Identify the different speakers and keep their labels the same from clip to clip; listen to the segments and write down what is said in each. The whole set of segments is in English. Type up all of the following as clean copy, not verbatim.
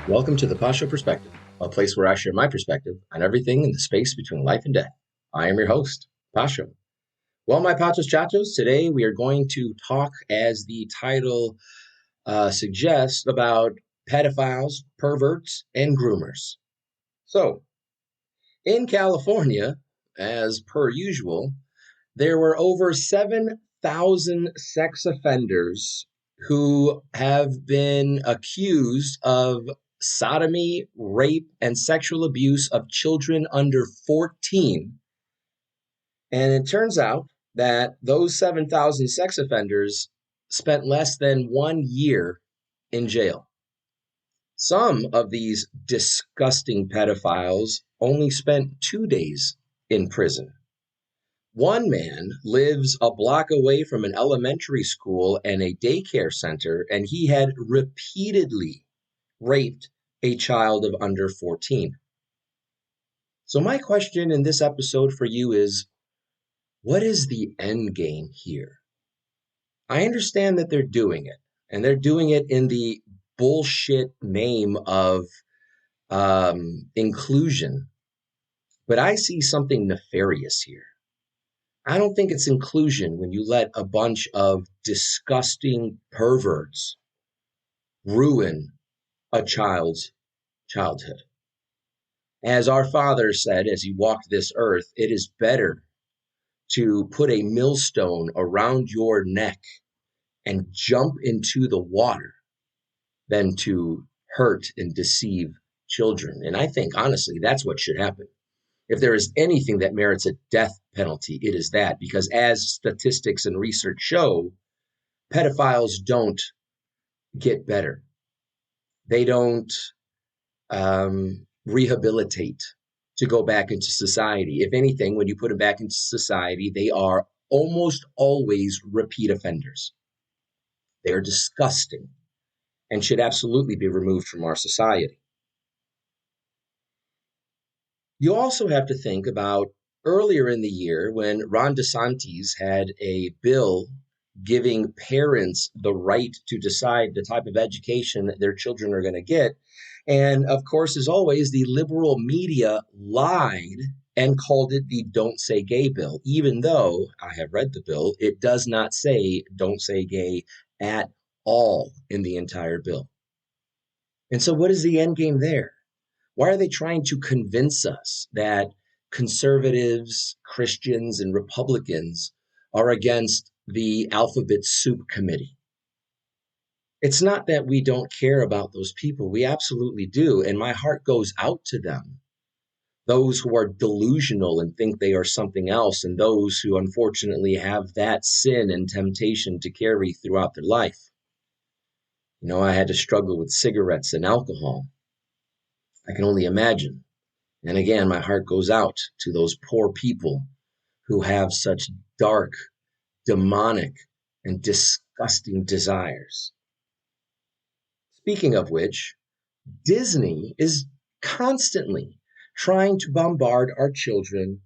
Speaker 1: Welcome to the Pasho Perspective, a place where I share my perspective on everything in the space between life and death. I am your host, Pasho. Well, my Pachos Chachos, today we are going to talk, as the title suggests, about pedophiles, perverts, and groomers. So, in California, as per usual, there were over 7,000 sex offenders who have been accused of sodomy, rape, and sexual abuse of children under 14. And it turns out that those 7,000 sex offenders spent less than 1 year in jail. Some of these disgusting pedophiles only spent 2 days in prison. One man lives a block away from an elementary school and a daycare center, and he had repeatedly raped a child of under 14. So my question in this episode for you is, what is the end game here? I understand that they're doing it, and they're doing it in the bullshit name of inclusion, but I see something nefarious here. I don't think it's inclusion when you let a bunch of disgusting perverts ruin a child's childhood. As our Father said as he walked this earth, it is better to put a millstone around your neck and jump into the water than to hurt and deceive children. And I think, honestly, that's what should happen. If there is anything that merits a death penalty, it is that, because as statistics and research show, pedophiles don't get better. They don't rehabilitate to go back into society. If anything, when you put them back into society, they are almost always repeat offenders. They are disgusting and should absolutely be removed from our society. You also have to think about earlier in the year when Ron DeSantis had a bill giving parents the right to decide the type of education that their children are going to get. And of course, as always, the liberal media lied and called it the Don't Say Gay bill, even though I have read the bill, it does not say Don't Say Gay at all in the entire bill. And so what is the end game there? Why are they trying to convince us that conservatives, Christians, and Republicans are against the alphabet soup committee? It's not that we don't care about those people. We absolutely do. And my heart goes out to them. Those who are delusional and think they are something else, and those who unfortunately have that sin and temptation to carry throughout their life. You know, I had to struggle with cigarettes and alcohol. I can only imagine. And again, my heart goes out to those poor people who have such dark, demonic, and disgusting desires. Speaking of which, Disney is constantly trying to bombard our children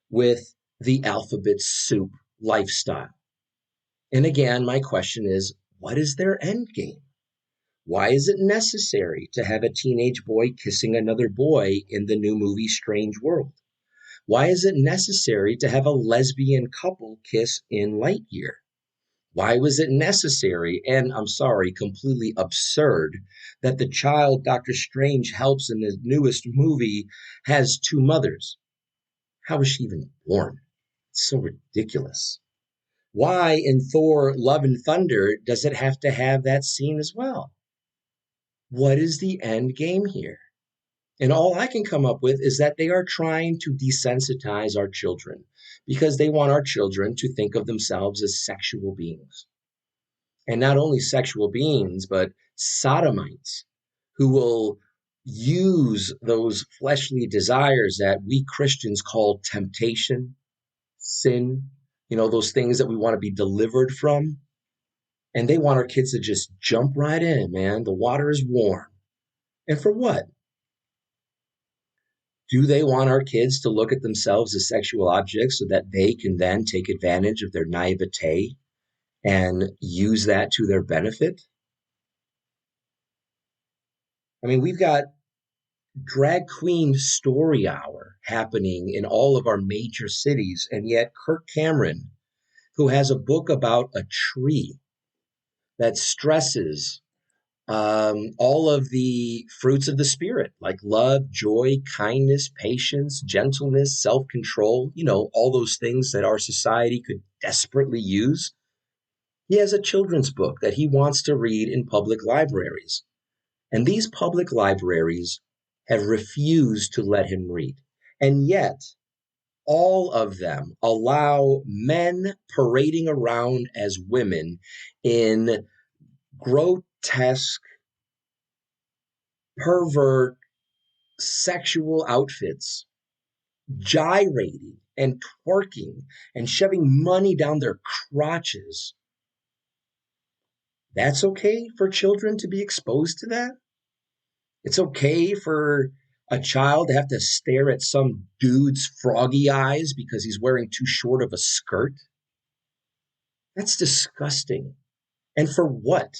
Speaker 1: with the alphabet soup lifestyle. And again, my question is, what is their end game? Why is it necessary to have a teenage boy kissing another boy in the new movie Strange World? Why is it necessary to have a lesbian couple kiss in Lightyear? Why was it necessary, and I'm sorry, completely absurd, that the child Dr. Strange helps in the newest movie has two mothers? How was she even born? It's so ridiculous. Why in Thor, Love and Thunder does it have to have that scene as well? What is the end game here? And all I can come up with is that they are trying to desensitize our children because they want our children to think of themselves as sexual beings. And not only sexual beings, but sodomites who will use those fleshly desires that we Christians call temptation, sin, those things that we want to be delivered from. And they want our kids to just jump right in, man. The water is warm. And for what? Do they want our kids to look at themselves as sexual objects so that they can then take advantage of their naivete and use that to their benefit? I mean, we've got drag queen story hour happening in all of our major cities, and yet Kirk Cameron, who has a book about a tree that stresses all of the fruits of the spirit, like love, joy, kindness, patience, gentleness, self control, all those things that our society could desperately use. He has a children's book that he wants to read in public libraries. And these public libraries have refused to let him read. And yet, all of them allow men parading around as women in grotesque, pervert, sexual outfits, gyrating and twerking and shoving money down their crotches. That's okay for children to be exposed to that? It's okay for a child to have to stare at some dude's froggy eyes because he's wearing too short of a skirt? That's disgusting. And for what?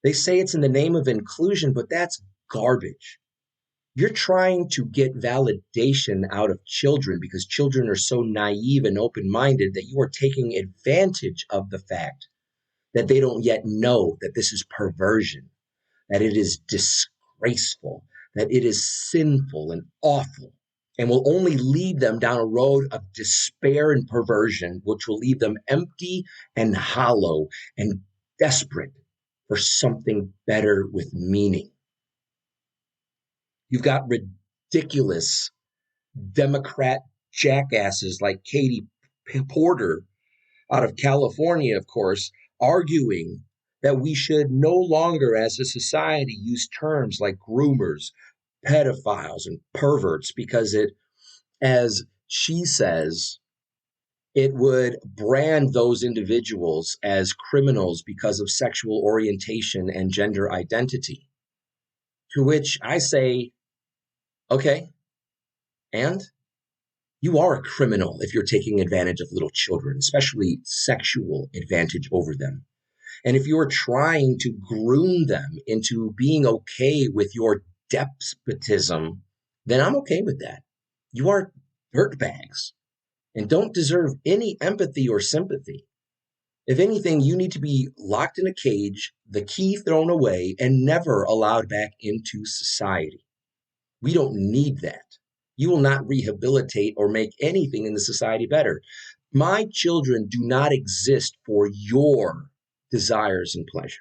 Speaker 1: They say it's in the name of inclusion, but that's garbage. You're trying to get validation out of children because children are so naive and open-minded that you are taking advantage of the fact that they don't yet know that this is perversion, that it is disgraceful, that it is sinful and awful, and will only lead them down a road of despair and perversion, which will leave them empty and hollow and desperate for something better with meaning. You've got ridiculous Democrat jackasses like Katie Porter out of California, of course, arguing that we should no longer, as a society, use terms like groomers, pedophiles, and perverts because it, as she says, it would brand those individuals as criminals because of sexual orientation and gender identity. To which I say, okay, and you are a criminal if you're taking advantage of little children, especially sexual advantage over them. And if you're trying to groom them into being okay with your despotism, then I'm okay with that. You are dirtbags and don't deserve any empathy or sympathy. If anything, you need to be locked in a cage, the key thrown away, and never allowed back into society. We don't need that. You will not rehabilitate or make anything in the society better. My children do not exist for your desires and pleasure.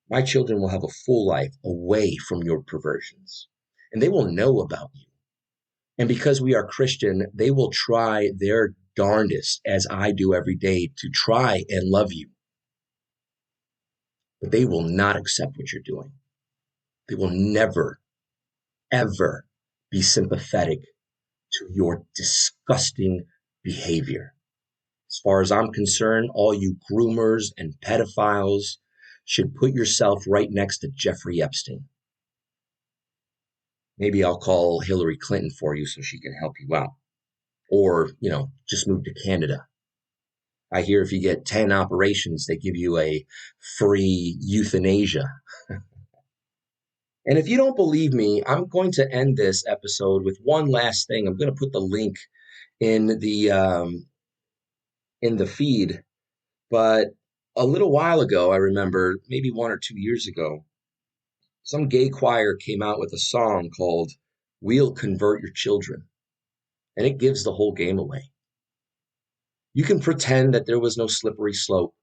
Speaker 1: My children will have a full life away from your perversions, and they will know about you. And because we are Christian, they will try their darndest, as I do every day, to try and love you. But they will not accept what you're doing. They will never, ever be sympathetic to your disgusting behavior. As far as I'm concerned, all you groomers and pedophiles should put yourself right next to Jeffrey Epstein. Maybe I'll call Hillary Clinton for you so she can help you out. Or, just move to Canada. I hear if you get 10 operations, they give you a free euthanasia. And if you don't believe me, I'm going to end this episode with one last thing. I'm going to put the link in the feed. But a little while ago, I remember, maybe 1 or 2 years ago, some gay choir came out with a song called "We'll Convert Your Children." And it gives the whole game away. You can pretend that there was no slippery slope,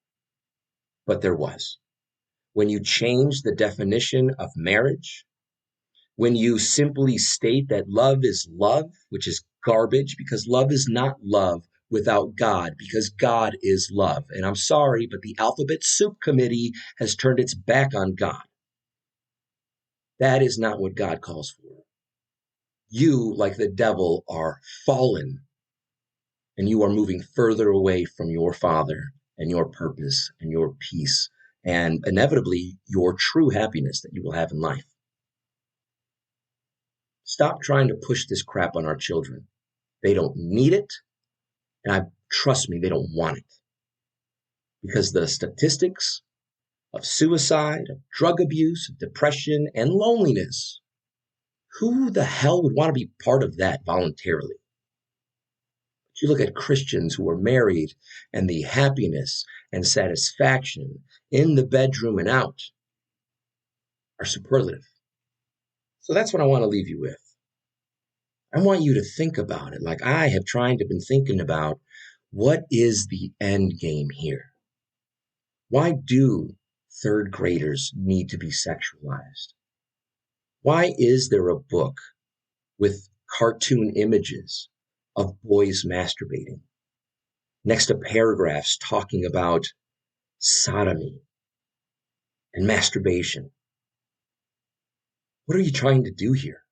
Speaker 1: but there was. When you change the definition of marriage, when you simply state that love is love, which is garbage because love is not love without God, because God is love. And I'm sorry, but the Alphabet Soup Committee has turned its back on God. That is not what God calls for. You, like the devil, are fallen, and you are moving further away from your Father and your purpose and your peace and inevitably your true happiness that you will have in life. Stop trying to push this crap on our children. They don't need it, and trust me, they don't want it. Because the statistics of suicide, of drug abuse, of depression, and loneliness, who the hell would want to be part of that voluntarily? But you look at Christians who are married and the happiness and satisfaction in the bedroom and out are superlative. So that's what I want to leave you with. I want you to think about it like I have been thinking about what is the end game here? Why do third graders need to be sexualized? Why is there a book with cartoon images of boys masturbating next to paragraphs talking about sodomy and masturbation? What are you trying to do here?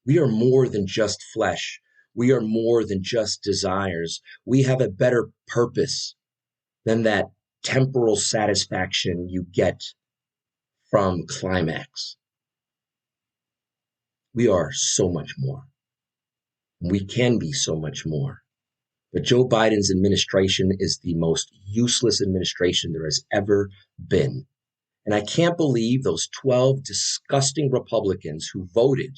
Speaker 1: We are more than just flesh. We are more than just desires. We have a better purpose than that temporal satisfaction you get from climax. We are so much more. We can be so much more. But Joe Biden's administration is the most useless administration there has ever been. And I can't believe those 12 disgusting Republicans who voted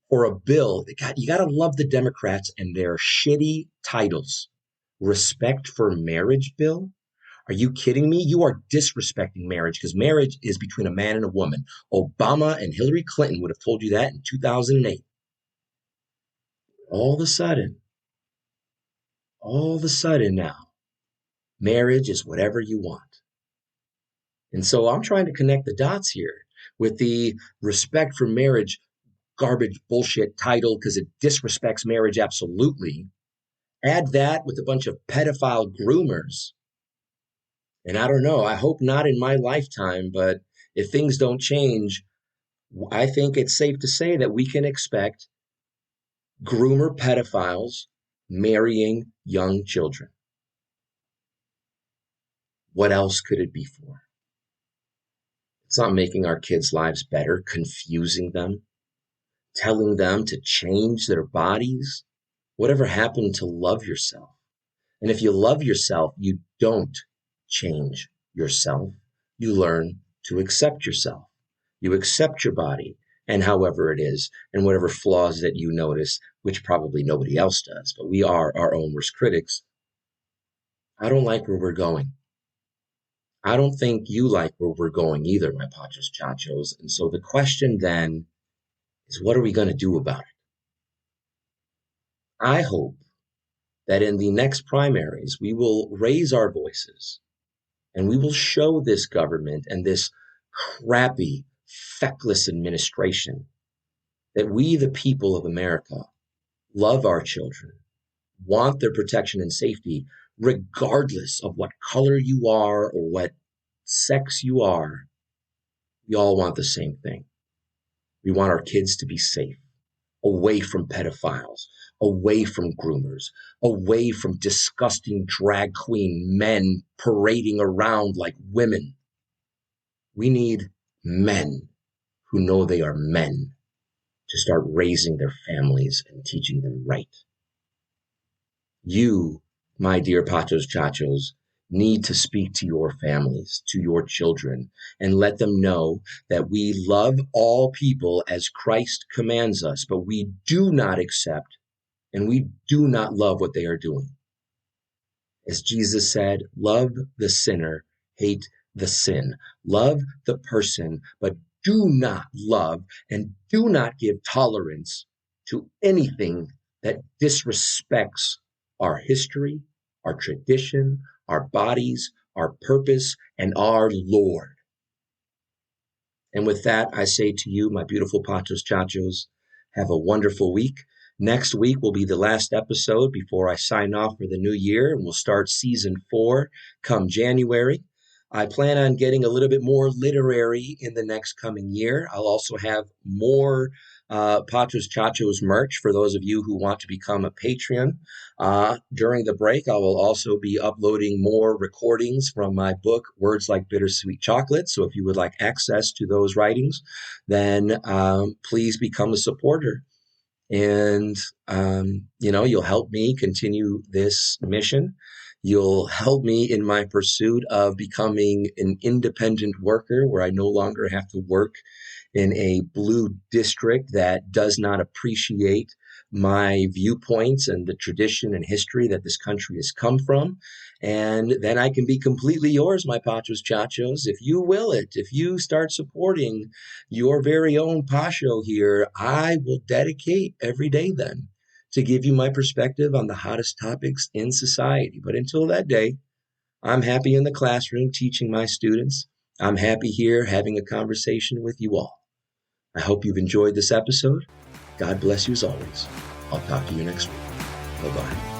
Speaker 1: for a bill. You got to love the Democrats and their shitty titles. Respect for marriage bill? Are you kidding me? You are disrespecting marriage because marriage is between a man and a woman. Obama and Hillary Clinton would have told you that in 2008. All of a sudden now, marriage is whatever you want. And so I'm trying to connect the dots here with the respect for marriage garbage bullshit title because it disrespects marriage absolutely. Add that with a bunch of pedophile groomers. And I don't know, I hope not in my lifetime, but if things don't change, I think it's safe to say that we can expect groomer pedophiles marrying young children. What else could it be for? It's not making our kids' lives better, confusing them, telling them to change their bodies. Whatever happened to love yourself? And if you love yourself, you don't change yourself. You learn to accept yourself. You accept your body and however it is and whatever flaws that you notice, which probably nobody else does, but we are our own worst critics. I don't like where we're going. I don't think you like where we're going either, my Pachos Chachos. And so the question then is, what are we going to do about it? I hope that in the next primaries, we will raise our voices and we will show this government and this crappy, feckless administration that we, the people of America, love our children, want their protection and safety, regardless of what color you are or what sex you are. We all want the same thing. We want our kids to be safe, away from pedophiles, away from groomers, away from disgusting drag queen men parading around like women. We need men who know they are men to start raising their families and teaching them right. You, my dear Pachos Chachos, need to speak to your families, to your children, and let them know that we love all people as Christ commands us, but we do not accept and we do not love what they are doing. As Jesus said, love the sinner, hate the sin. Love the person, but do not love and do not give tolerance to anything that disrespects our history, our tradition, our bodies, our purpose, and our Lord. And with that, I say to you, my beautiful Pachos Chachos, have a wonderful week. Next week will be the last episode before I sign off for the new year, and we'll start season 4 come January. I plan on getting a little bit more literary in the next coming year. I'll also have more Pacho's Chachos merch for those of you who want to become a Patreon. During the break, I will also be uploading more recordings from my book, Words Like Bittersweet Chocolate. So if you would like access to those writings, then please become a supporter. And, you'll help me continue this mission. You'll help me in my pursuit of becoming an independent worker where I no longer have to work in a blue district that does not appreciate my viewpoints and the tradition and history that this country has come from. And then I can be completely yours, my Pachos Chachos, if you will it. If you start supporting your very own Pasho here, I will dedicate every day then to give you my perspective on the hottest topics in society. But until that day, I'm happy in the classroom teaching my students. I'm happy here having a conversation with you all. I hope you've enjoyed this episode. God bless you as always. I'll talk to you next week. Bye-bye.